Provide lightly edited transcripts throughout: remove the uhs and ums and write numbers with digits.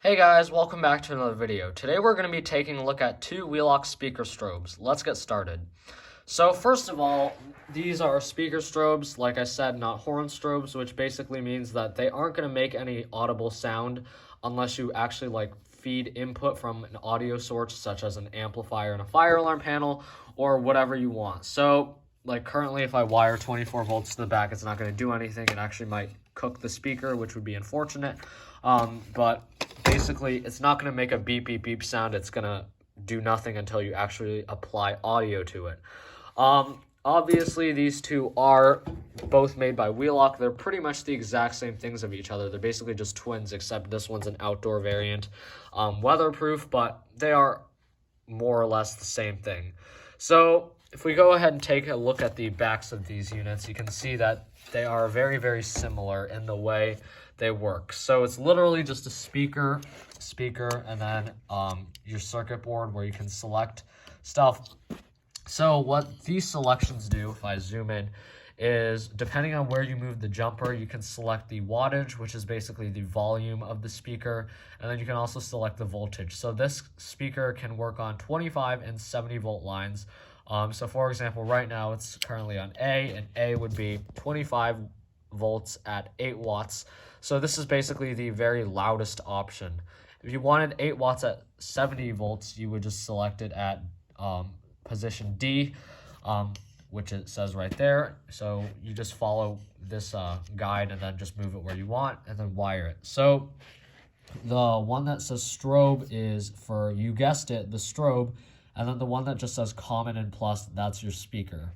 Hey guys, welcome back to another video. Today we're going to be taking a look at two Wheelock speaker strobes. Let's get started. So first of all, these are speaker strobes, like I said, not horn strobes, which basically means that they aren't going to make any audible sound unless you actually feed input from an audio source such as an amplifier and a fire alarm panel or whatever you want. So currently if I wire 24 volts to the back, it's not going to do anything. It actually might cook the speaker, which would be unfortunate. But basically, it's not going to make a beep, beep, beep sound. It's going to do nothing until you actually apply audio to it. Obviously, these two are both made by Wheelock. They're pretty much the exact same things of each other. They're basically just twins, except this one's an outdoor variant. Weatherproof, but they are more or less the same thing. So if we go ahead and take a look at the backs of these units, you can see that they are very, very similar in the way they work. So it's literally just a speaker, and then your circuit board where you can select stuff. So what these selections do, if I zoom in, is depending on where you move the jumper, you can select the wattage, which is basically the volume of the speaker, and then you can also select the voltage. So this speaker can work on 25 and 70 volt lines. So for example, right now it's currently on A, and A would be 25 volts at 8 watts. So this is basically the very loudest option. If you wanted 8 watts at 70 volts, you would just select it at position D, which it says right there. So you just follow this guide and then just move it where you want and then wire it. So the one that says strobe is for, you guessed it, the strobe, and then the one that just says common and plus, that's your speaker.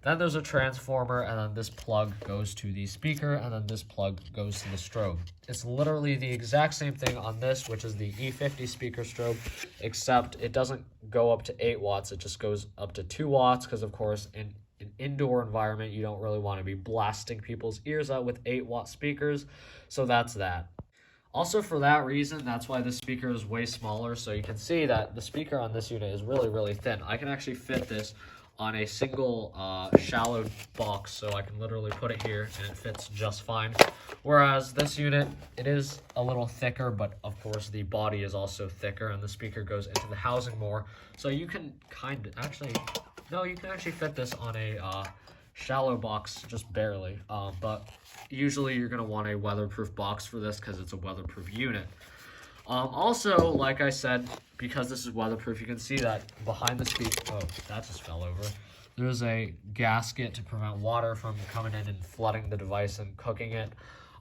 Then there's a transformer, and then this plug goes to the speaker, and then this plug goes to the strobe. It's literally the exact same thing on this, which is the E50 speaker strobe, except it doesn't go up to 8 watts. It just goes up to 2 watts because, of course, in an indoor environment, you don't really want to be blasting people's ears out with 8-watt speakers, so that's that. Also, for that reason, that's why this speaker is way smaller, so you can see that the speaker on this unit is really, really thin. I can actually fit this on a single shallow box, so I can literally put it here and it fits just fine. Whereas this unit, it is a little thicker, but of course the body is also thicker and the speaker goes into the housing more. So you can you can actually fit this on a shallow box, just barely. But usually you're gonna want a weatherproof box for this because it's a weatherproof unit. Also, like I said, because this is weatherproof, you can see that behind the speaker, oh, that just fell over. There's a gasket to prevent water from coming in and flooding the device and cooking it.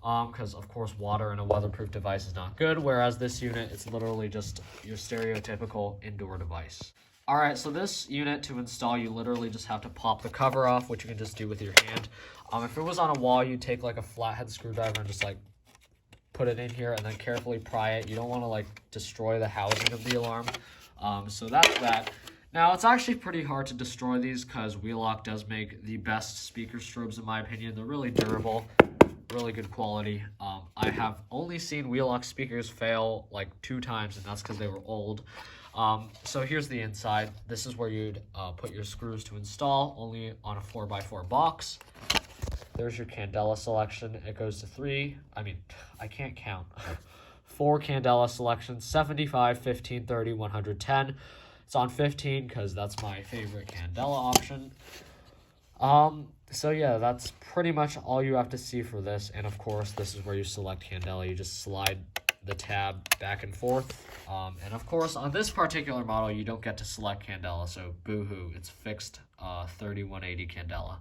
Because of course water in a weatherproof device is not good, whereas this unit, it's literally just your stereotypical indoor device. Alright, so this unit to install, you literally just have to pop the cover off, which you can just do with your hand. If it was on a wall, you'd take like a flathead screwdriver and just put it in here and then carefully pry it. You don't want to destroy the housing of the alarm. So that's that. Now it's actually pretty hard to destroy these because Wheelock does make the best speaker strobes in my opinion. They're really durable, really good quality. I have only seen Wheelock speakers fail 2 times, and that's because they were old. So here's the inside. This is where you'd put your screws to install, only on a 4x4 box. There's your candela selection. It goes to 3. I can't count. 4 candela selections, 75, 15, 30, 110. It's on 15 because that's my favorite candela option. So yeah, that's pretty much all you have to see for this. And of course, this is where you select candela. You just slide the tab back and forth. And of course, on this particular model, you don't get to select candela, so boo-hoo. It's fixed 30-180 candela.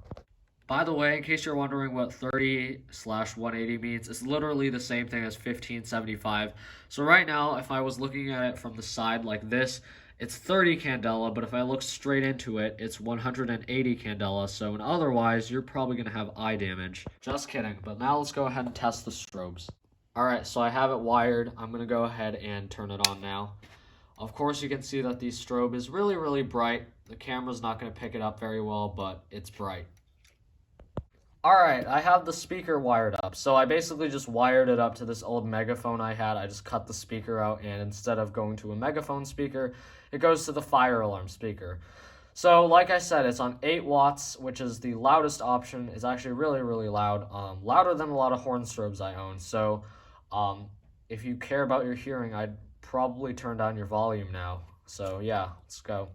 By the way, in case you're wondering what 30/180 means, it's literally the same thing as 1575. So right now, if I was looking at it from the side like this, it's 30 candela, but if I look straight into it, it's 180 candela. So otherwise, you're probably going to have eye damage. Just kidding. But now let's go ahead and test the strobes. Alright, so I have it wired. I'm going to go ahead and turn it on now. Of course, you can see that the strobe is really, really bright. The camera's not going to pick it up very well, but it's bright. Alright, I have the speaker wired up. So I basically just wired it up to this old megaphone I had. I just cut the speaker out, and instead of going to a megaphone speaker, it goes to the fire alarm speaker. So like I said, it's on 8 watts, which is the loudest option. It's actually really, really loud. Louder than a lot of horn strobes I own. So if you care about your hearing, I'd probably turn down your volume now. So yeah, let's go.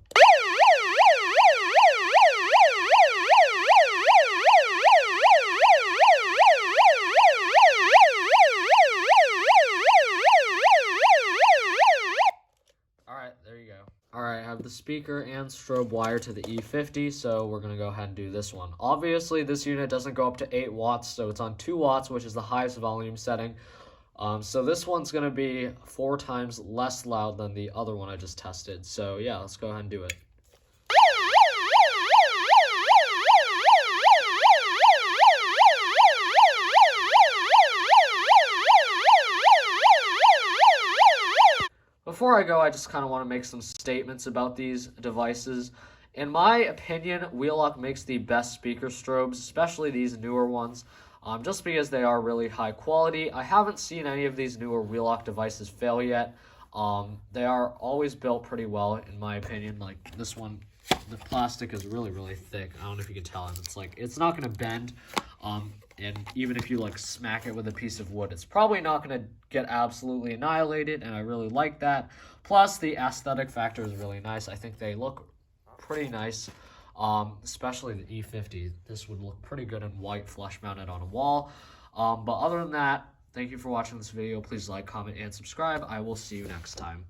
Alright, there you go. Alright, I have the speaker and strobe wire to the E50, so we're going to go ahead and do this one. Obviously, this unit doesn't go up to 8 watts, so it's on 2 watts, which is the highest volume setting. So this one's going to be 4 times less loud than the other one I just tested. So yeah, let's go ahead and do it. Before I go, I just kind of want to make some statements about these devices. In my opinion, Wheelock makes the best speaker strobes, especially these newer ones, just because they are really high quality. I haven't seen any of these newer Wheelock devices fail yet. They are always built pretty well, in my opinion. Like this one, the plastic is really, really thick. I don't know if you can tell. It's not going to bend. And even if you like smack it with a piece of wood, it's probably not going to get absolutely annihilated, and I really like that. Plus, the aesthetic factor is really nice. I think they look pretty nice, especially the E50. This would look pretty good in white, flush mounted on a wall. But other than that, thank you for watching this video. Please like, comment, and subscribe. I will see you next time.